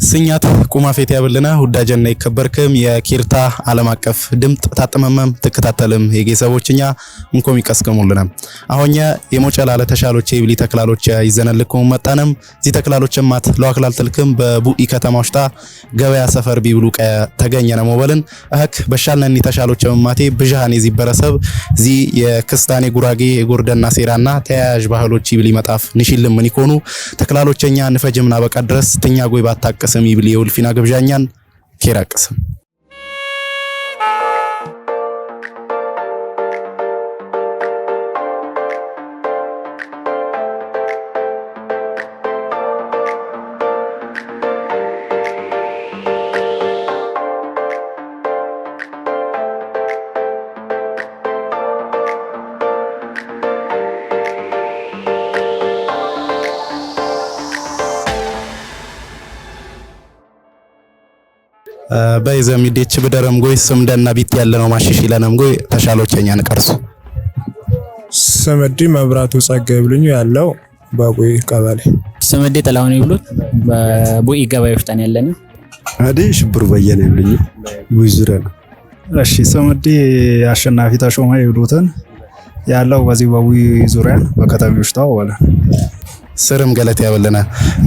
ስኛት ቁማፌት ያብልና ሁዳጀና ይከበርክም የኪርታ ዓለም አቀፍ ድምጥ ታጥመመም ተከታተልም የጌሰቦችኛ እንኮም ይቀስከሙልና አሁንኛ የሞጨላ ለተሻሎች ይብሊ ተክላሎች ይዘነልኩም መጣንም እዚ ተክላሎች ማት ለዋክላል ተልክም በቡኢ ከተማ ውሽጣ ገበያ ሰፈር ቢብሉ ተገኘነ ሞበልን አህክ በሻልነኒ ተሻሎች ማቴ ብጃሃኔ ዚ በረሰብ ዚ የክስታኔ ጉራጌ የጎርደና ሴራና ተያያዥ ባህሎች ይብሊ መጣፍ ንሽልም ምን ይኮኑ ተክላሎችኛ ንፈጅምና በቃ ድረስ ተኛ ጎይ ባታቀሰም ይብሊ የውልፊና ግብዣኛን ኬራቀሰም በይዘም ይደች በደረም ጎይ ስምደና ቢት ያለነው ማሽሽ ይለንም ጎይ ተሻሎቸኛ ነቀርሱ ሰመዲ መብራቱ ጸጋይ ብሉኝ ያለው በቡኢ ቀበሌ ሰመዲ ተላውን ይብሉት በቡኢ ገበያ ውስጥ ያለነ አዲ ሽብሩ በየነ ይብሉኝ ውዝረ ነው። እሺ ሰመዲ አሸናፊ ተሾመ ይብሉትን ያለው በዚህ በቡኢ ዙሪያ በከተማው ውስጥ ወለ ስርም ገለት ያበለና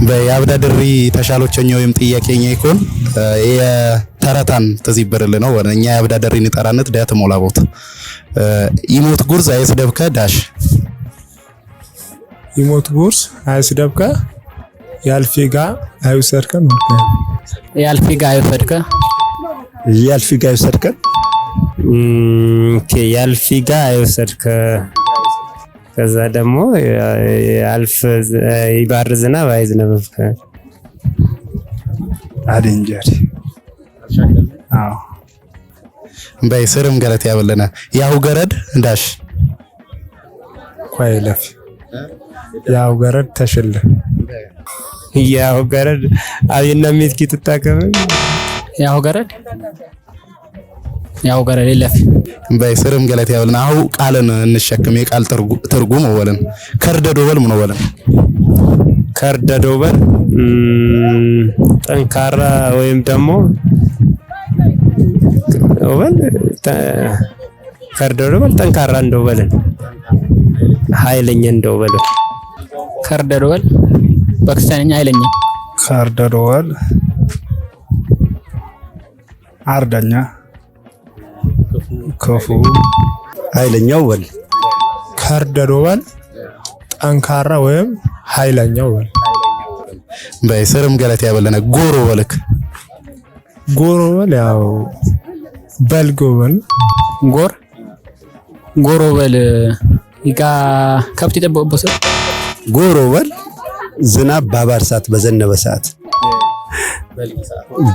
በያብዳድሪ ተሻሎቸኛው ይም ጥያቄኛ ይኮን የተረታን ተዚበረለ ነው ወለኛ ያብዳድሪ ንጠራነት ዳት ሞላቦት ይሞት ጉርዝ አይስደብከ ዳሽ ይሞት ጉርዝ አይስደብከ ያልፊጋ አይውሰድከ ነው ያልፊጋ አይውሰድከ ያልፊጋ አይውሰድከ ከዛ ደግሞ አልፍ ይባርዝና ባይዝነበከ አድንጀሪ አዎ በይስርም ገለት ያበለና ያው ገረድ እንዳሽ ኳይለፍ ያው ገረድ ተሽለ ያው ገረድ አብይና ሚትኪ ተጣከመ ያው ገረድ ይለፍ በይስርም ገለት ያበለና አው ቃልን እንሸክም የቃል ትርጉም ወለን ከርደዶ በል ምን ወለን ከርደዶ በል ጠንካራ ወይም ደግሞ ወል ከርደዶ በል ጠንካራ እንደው በለን ኃይለኛ እንደው በለን ከርደዶ በል በክርስቲያንኛ ኃይለኛ ከርደዶ በል አርዳኛ ከፉ ኃይለኛው ወል ከርደዶ በል ጠንካራ ወይም ኃይለኛው ወል በይስርም ገለት ያበለና ጎሮ በል ያው በልጎበል ጎሮ በል ይጋ ከብት ይጠበቁበት ጎሮ በል ዝናብ ባባር ሰዓት በዘነበ ሰዓት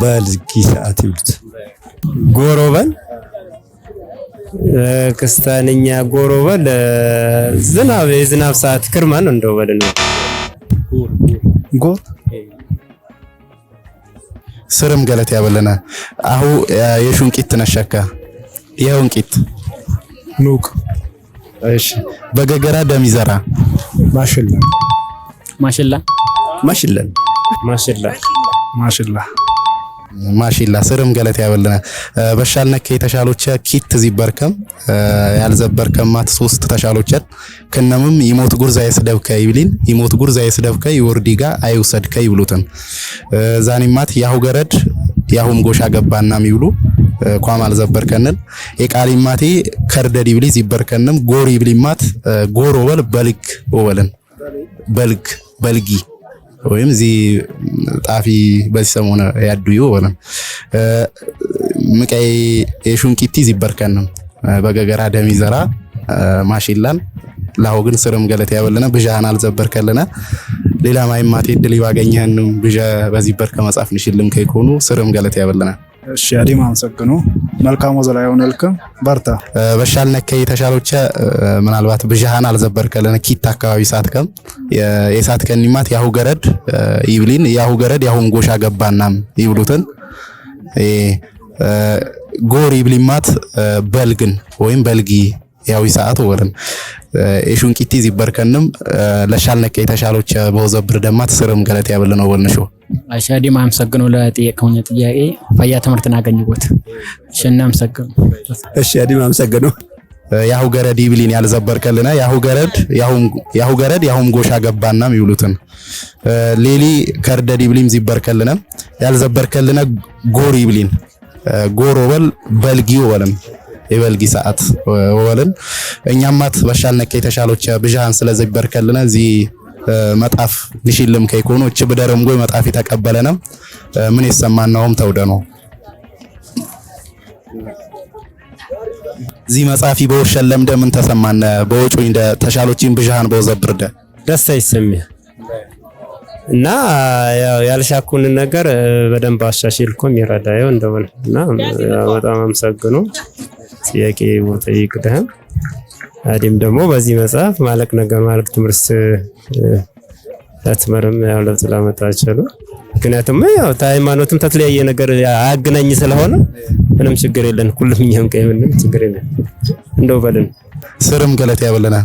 በልጊ ሰዓት ይሉት ጎሮ በል ክስታንኛ ጎሮ በል የዝናብ ሰዓት ክርማን እንደው በል ነው ጎር ስርም ገለት ያበለና አሁ የሹንቂት ነሸካ የሁንቂት ኑክ እሺ በገገራ ደም ይዘራ ማሽላ ስርም ገለት ያበለና በሻልነከ የተሻሎች ኪት ዚበርከም ያልዘበርከማት ሶስት ተሻሎችን ከነምም ይሞት ጉርዛ ይስደብከ ይብሊን ይሞት ጉርዛ ይስደብከ ይወርዲጋ አይውሰድከ ይብሉትን ዛኒማት ያሁ ገረድ ያሁም ጎሻ ገባና ሚብሉ ቋም አልዘበርከነን የቃሊማቴ ከርደድ ይብሊ ዚበርከንም ጎር ይብሊማት ጎሮ ወል በልግ ወለን በልጊ ወይም ዚ ጣፊ በሰሞነ ያዱዩ ወለም ምቀይ የሹንቂቲ ዚበርከንም በገገራ ደም ይዘራ ማሽላን ላሆግን ስርም ገለት ያበለና ብጃሃን አልዘበርከለና ሌላ ማይማቴ ድል ይባገኘን ብጃ በዚበርከ መጻፍ ንሽልም ከይኮኑ ስርም ገለት ያበለና እሺ አዲማ አንሰግኑ መልካም ወዘላው ነልከም በርታ በሻልነከ የተሻሎች ምናልባት ብጃሃን አልዘበርከለና ኪት አካባቢ ሳትከም የሳትከኒማት ያሁ ገረድ ይብሊን ያሁ ገረድ ያሁን ጎሻ ገባናም ይብሉትን ጎር ይብሊማት በልግን ወይም በልጊ ያው ሰዓት ወለን የሹንቂቲ ዚበርከንም ለሻልነከ የተሻሎች በወዘብር ደማት ስርም ገለት ያበለነው ወልነሾ አሻዲ ማምሰግነው ለጥያቄው ጥያቄ ፈያ ትምህርትን አገኝቦት እሺና አመሰግነው እሺ አዲ ማምሰግነው ያሁ ገረድ ይብሊን ያልዘበርከልና ያሁ ገረድ ያሁም ጎሻ ገባና የሚውሉትን ሌሊ ከርደድ ይብሊም ዚበርከልና ያልዘበርከልና ጎር ይብሊን ጎር ወል በልጊው ወለም የበልጊ ሰዓት ወለን እኛማት በሻልነከ የተሻሎች ብጃን ስለዘበርከልና እዚ መጣፍ ንሽልም ከይኮኑ እቺ በደረም ጎይ መጣፍ ተቀበለና ምን ይሰማናውም ተውደነው እዚ መጻፊ በወሸለም ደምን ተሰማነ በወጮኝ እንደ ተሻሎችን ብጃን በወዘብርደ ደስታ ይሰማል እና ያልሻኩን ነገር በደንብ አሻሽልኩም ይረዳየው እንደሆነ እና በጣም አመሰግኑ ጥያቄ ወጠይቅደህ አዲም ደግሞ በዚህ መጽሐፍ ማለቅ ነገር ማለቅ ትምርስ አትመረም ያው ለውጥ ላመጣቸው ምክንያቱም ያው ሃይማኖትም ተተለያየ ነገር አገናኝ ስለሆነ ምንም ችግር የለን ሁሉም ይሄን ቀይምን ችግር የለን እንደው በለን ስርም ገለት ያበለና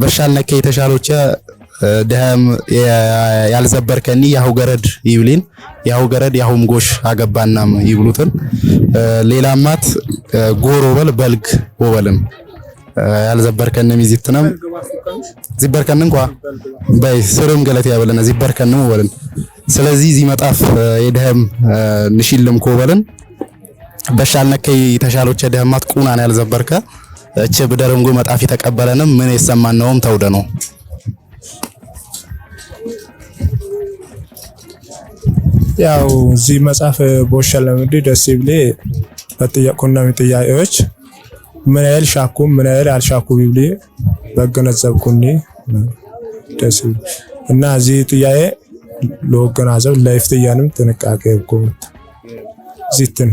በሻልነከ የተሻሎች ደህም ያልዘበርከኒ ያሁ ገረድ ይብሊን ያሁ ገረድ ያሁም ጎሽ አገባናም ይብሉትን ሌላማት ጎሮበል በልግ ወበልን ያልዘበርከንም ይዝትነም ዚበርከን እንኳን በይ ስርም ገለት ያበለና ዚበርከንም ወበልን ስለዚህ ዚ መጣፍ የደህም ንሽልም ኮበልን በሻልነከ የተሻሎች ደህማት ቁናን ያልዘበርከ እቺ በደረምጎ መጣፍ ተቀበለንም ምን ይሰማናውም ተውደነው ያው እዚ መጽሐፍ በወሸለም ደስ ይብሌ በጥያቄና ጥያቄዎች ምን ያህል ሻኩ ምን ያህል አልሻኩ ቢብሊ በገነዘብኩኝ ደስ እና እዚ ጥያቄ ለወገናዘብ ለይፍትያንም ጥንቃቄ ይቆምት ዚትን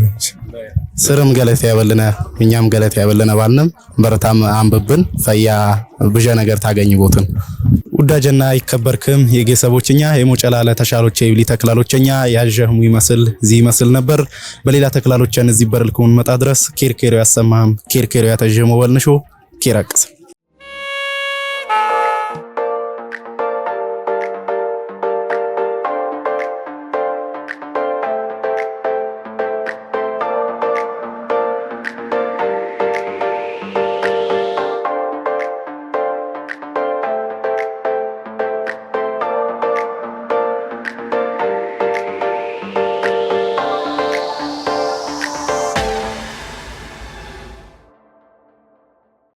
ስርም ገለት ያበለና እኛም ገለት ያበለና ባልንም በረታም አንብብን ፈያ ብጀ ነገር ታገኝቦትን ውዳጀና ይከበርክም የጌሰቦችኛ የሞጨላለ ተሻሎች ይብሊ ተክላሎችኛ ያጀህሙ ይመስል ነበር በሌላ ተክላሎችን እዚህ በርልኩን መጣ ድረስ ኬርኬሪዮ ያሰማም ኬርኬሪዮ ያተጀመው ወልንሾ ኬራቅስ